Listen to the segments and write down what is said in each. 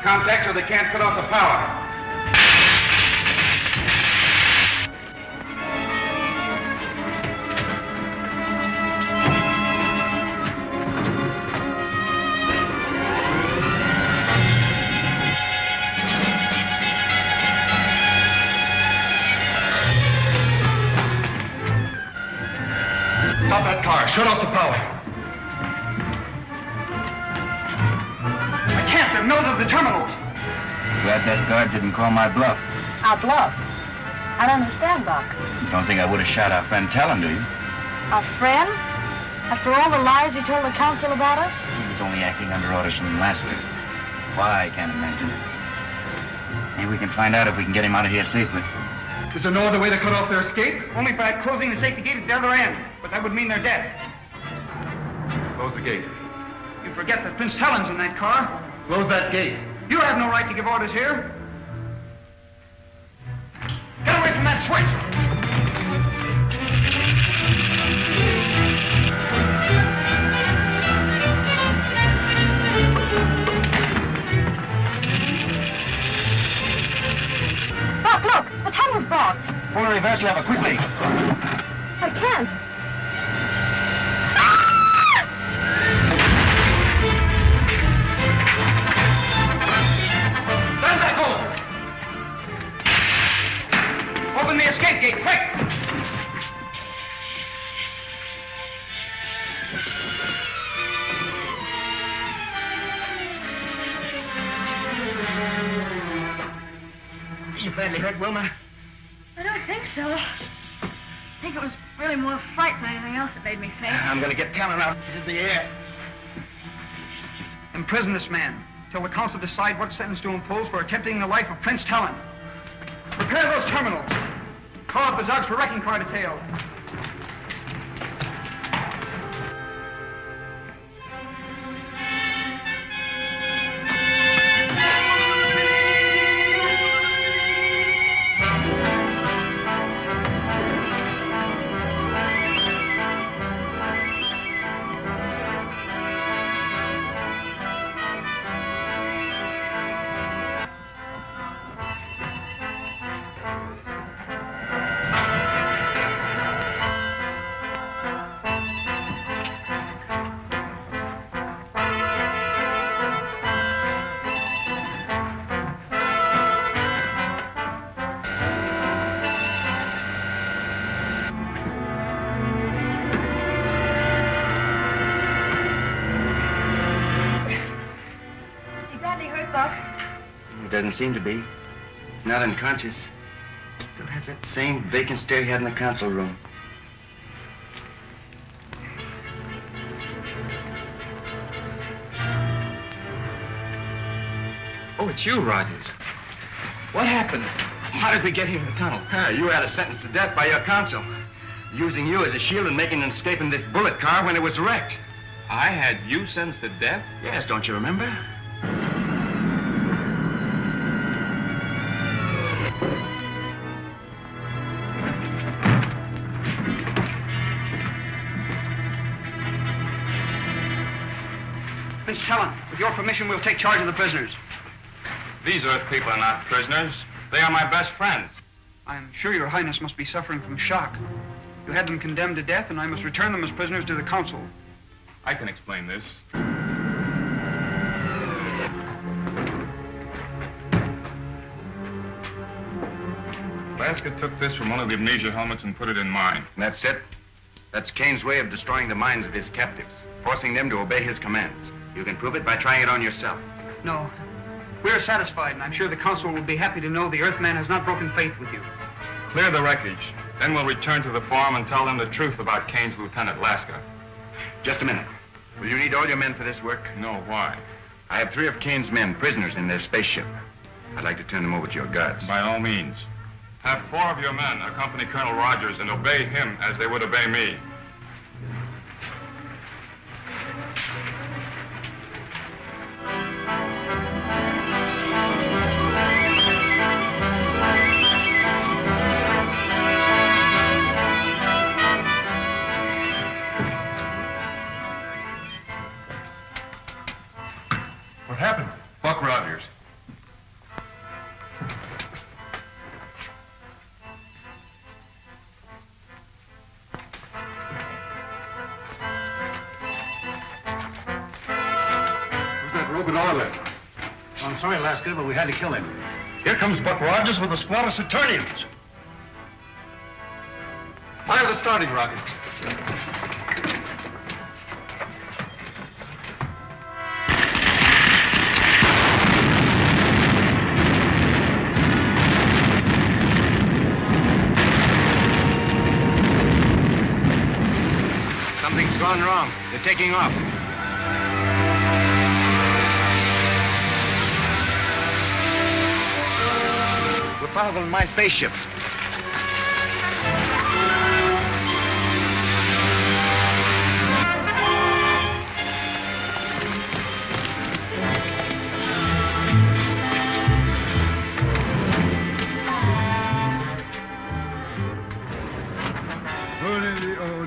Contact so they can't cut off the power. Stop that car. Shut off the power. I can't. They're north of the terminals. Glad that guard didn't call my bluff. Our bluff? I don't understand, Buck. You don't think I would have shot our friend Talon, do you? Our friend? After all the lies he told the council about us? He was only acting under orders from Alaska. Why, I can't imagine. Maybe we can find out if we can get him out of here safely. Is there no other way to cut off their escape? Only by closing the safety gate at the other end. But that would mean they're dead. Close the gate. You forget that Prince Talon's in that car. Close that gate. You have no right to give orders here. Get away from that switch! Buck, look! The tunnel's blocked. Pull the reverse lever, quickly. I can't. Stand back, hold! Open the escape gate, quick! You badly hurt, Wilma? I don't think so. I think it was really more fright than anything else that made me faint. I'm gonna get Talon out into the air. Imprison this man till the council decide what sentence to impose for attempting the life of Prince Talon. Prepare those terminals. Call up the Zogs for wrecking car detail. Doesn't seem to be. He's not unconscious. Still has that same vacant stare he had in the council room. Oh, it's you, Rogers. What happened? How did we get here in the tunnel? You had a sentence to death by your counsel, using you as a shield and making an escape in this bullet car when it was wrecked. I had you sentenced to death? Yes, don't you remember? Prince Talon, with your permission, we'll take charge of the prisoners. These Earth people are not prisoners. They are my best friends. I'm sure your highness must be suffering from shock. You had them condemned to death, and I must return them as prisoners to the council. I can explain this. Alaska took this from one of the amnesia helmets and put it in mine. That's it. That's Kane's way of destroying the minds of his captives, forcing them to obey his commands. You can prove it by trying it on yourself. No. We're satisfied, and I'm sure the council will be happy to know the Earthman has not broken faith with you. Clear the wreckage. Then we'll return to the farm and tell them the truth about Kane's lieutenant, Alaska. Just a minute. Will you need all your men for this work? No, why? I have 3 of Kane's men prisoners in their spaceship. I'd like to turn them over to your guards. By all means. Have 4 of your men accompany Colonel Rogers and obey him as they would obey me. What happened? Buck Rogers. broken oil leg. I'm sorry, Lasker, but we had to kill him. Here comes Buck Rogers with a squad of Saturnians. Fire the starting rockets. Something's gone wrong. They're taking off. We're following my spaceship.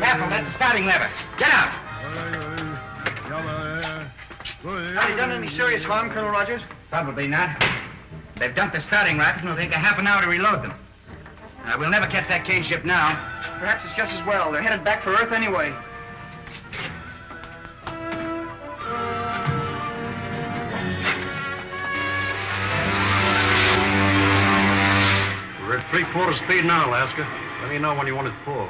Careful, that's the starting lever. Get out! Have you done any serious harm, Colonel Rogers? Probably not. They've dumped the starting rockets, and it'll take a half an hour to reload them. We'll never catch that Kane ship now. Perhaps it's just as well. They're headed back for Earth anyway. We're at 3/4 speed now, Alaska. Let me know when you want it full.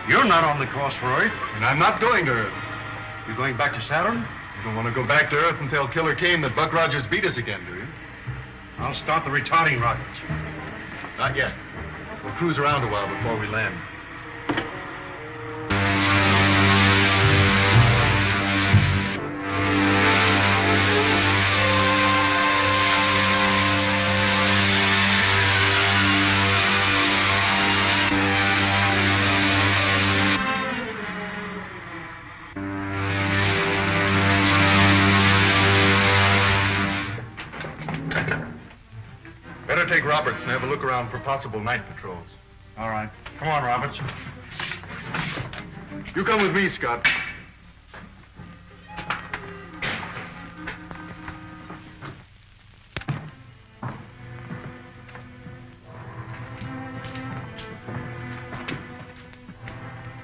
You're not on the course for Earth. And I'm not going to Earth. You're going back to Saturn? You don't want to go back to Earth and tell Killer Kane that Buck Rogers beat us again, do you? I'll start the retarding rockets. Not yet. We'll cruise around a while before we land. Better take Roberts and have a look around for possible night patrols. All right. Come on, Roberts. You come with me, Scott.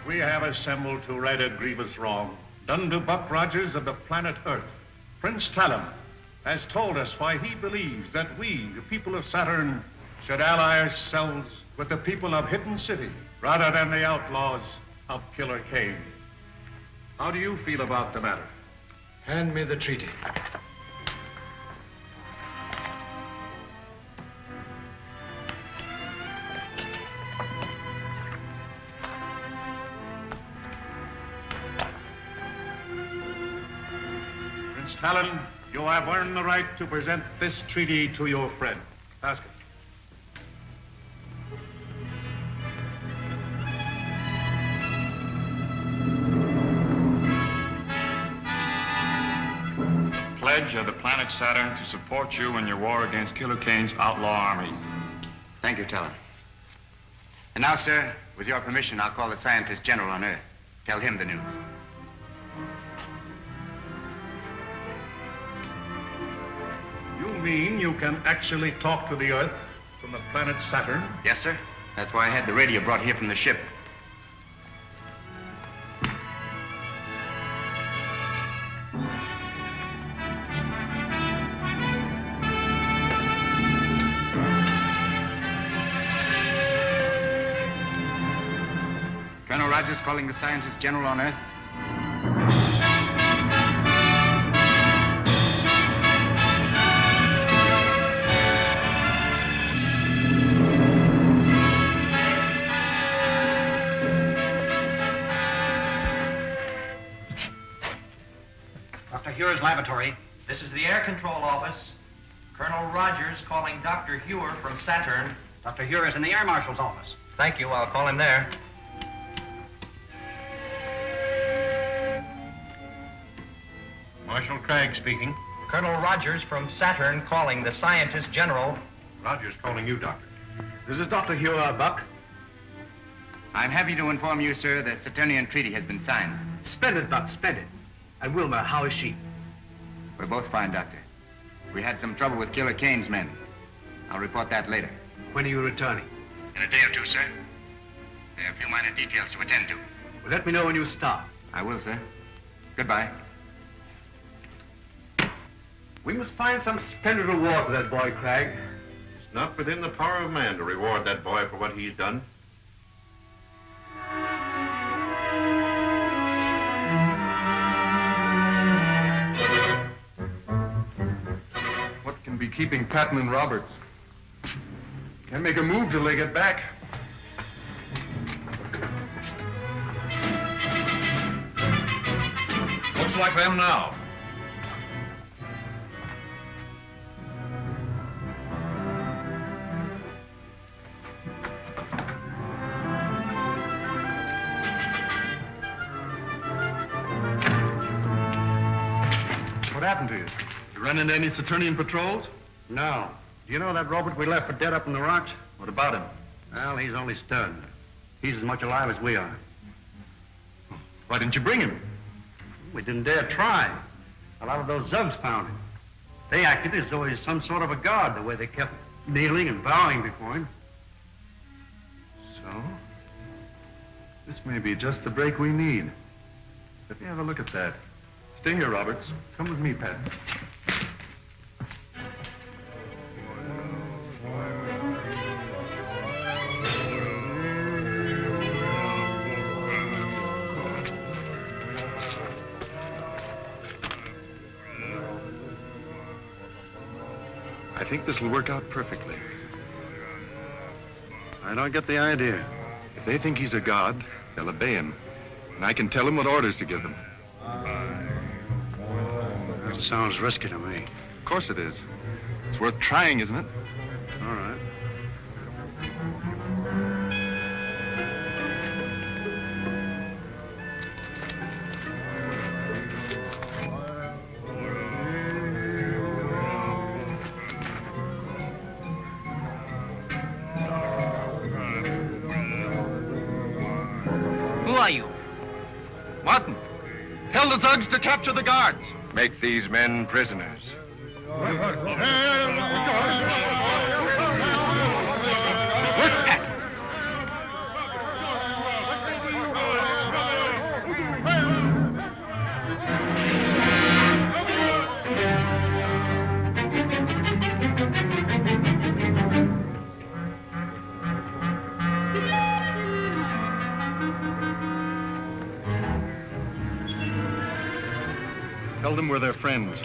We have assembled to right a grievous wrong done to Buck Rogers of the planet Earth. Prince Talon has told us why he believes that we, the people of Saturn, should ally ourselves with the people of Hidden City rather than the outlaws of Killer Kane. How do you feel about the matter? Hand me the treaty. Prince Talon, you have earned the right to present this treaty to your friend. Ask him. Pledge of the planet Saturn to support you in your war against Killer Kane's outlaw armies. Thank you, Talon. And now, sir, with your permission, I'll call the scientist general on Earth. Tell him the news. You mean you can actually talk to the Earth from the planet Saturn? Yes, sir. That's why I had the radio brought here from the ship. Colonel Rogers calling the scientist general on Earth. Dr. Hewer's laboratory. This is the air control office. Colonel Rogers calling Dr. Hewer from Saturn. Dr. Hewer is in the air marshal's office. Thank you. I'll call him there. Marshal Craig speaking. Colonel Rogers from Saturn calling the scientist general. Rogers calling you, Doctor. This is Dr. Hewer, Buck. I'm happy to inform you, sir, the Saturnian treaty has been signed. Splendid, Buck, splendid. And Wilma, how is she? We're both fine, Doctor. We had some trouble with Killer Kane's men. I'll report that later. When are you returning? In a day or two, sir. There are a few minor details to attend to. Well, let me know when you start. I will, sir. Goodbye. We must find some splendid reward for that boy, Cragg. It's not within the power of man to reward that boy for what he's done. What can be keeping Patton and Roberts? Can't make a move till they get back. Looks like them now. What happened to you? You run into any Saturnian patrols? No. Do you know that Robert we left for dead up in the rocks? What about him? Well, he's only stunned. He's as much alive as we are. Why didn't you bring him? We didn't dare try. A lot of those Zugs found him. They acted as though he's some sort of a god, the way they kept kneeling and bowing before him. So? This may be just the break we need. Let me have a look at that. Stay here, Roberts. Come with me, Pat. I think this will work out perfectly. I don't get the idea. If they think he's a god, they'll obey him. And I can tell him what orders to give them. That sounds risky to me. Of course it is. It's worth trying, isn't it? All right. Who are you? Martin, tell the Zugs to capture the guards. Make these men prisoners. Tell them we're their friends.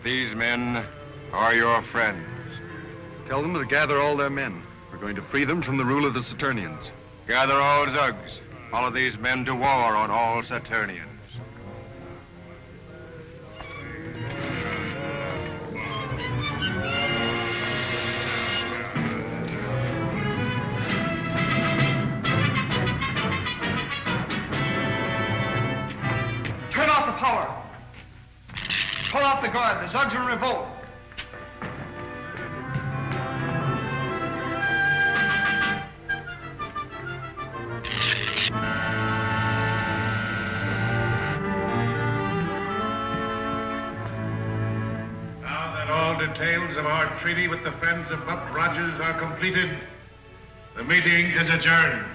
These men are your friends. Tell them to gather all their men. We're going to free them from the rule of the Saturnians. Gather all Zugs. Follow these men to war on all Saturnians. Turn off the power. Call off the guard. The Zugs are in revolt. Now that all details of our treaty with the friends of Buck Rogers are completed, the meeting is adjourned.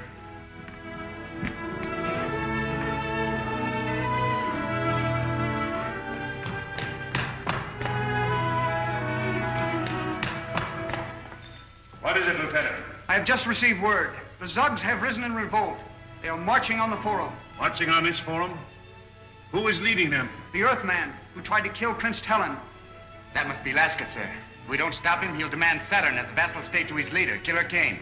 What is it, Lieutenant? I have just received word. The Zugs have risen in revolt. They are marching on the forum. Marching on this forum? Who is leading them? The Earthman, who tried to kill Prince Talon. That must be Laska, sir. If we don't stop him, he'll demand Saturn as a vassal state to his leader, Killer Kane.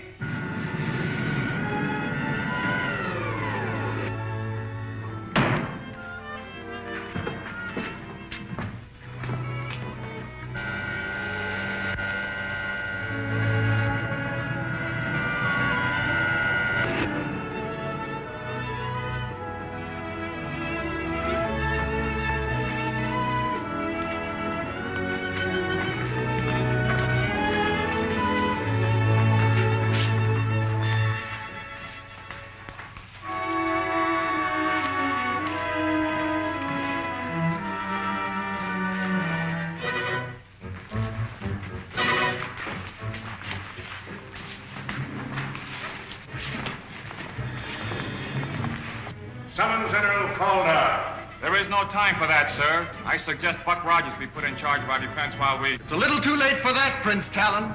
summon General Calder. There is no time for that, sir. I suggest Buck Rogers be put in charge of our defense while we... It's a little too late for that, Prince Talon.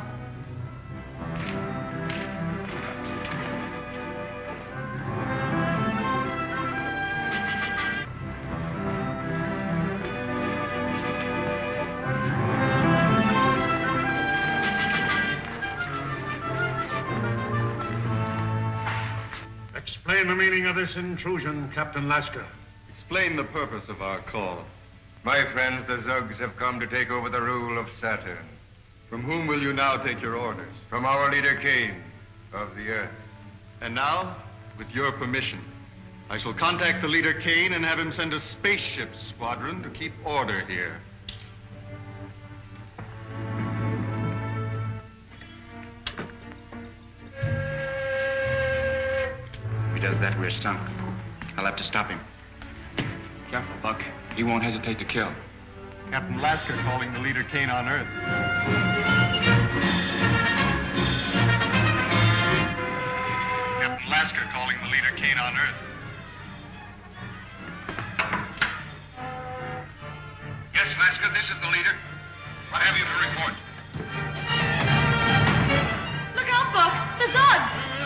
Explain the meaning of this intrusion, Captain Lasker. Explain the purpose of our call. My friends, the Zugs have come to take over the rule of Saturn. From whom will you now take your orders? From our leader, Kane, of the Earth. And now, with your permission, I shall contact the leader Kane and have him send a spaceship squadron to keep order here. If he does that, we're sunk. I'll have to stop him. Careful, Buck. He won't hesitate to kill. Captain Lasker calling the leader Kane on Earth. Captain Lasker calling the leader Kane on Earth. Yes, Lasker, this is the leader. What have you to report? Look out, Buck! The Zugs!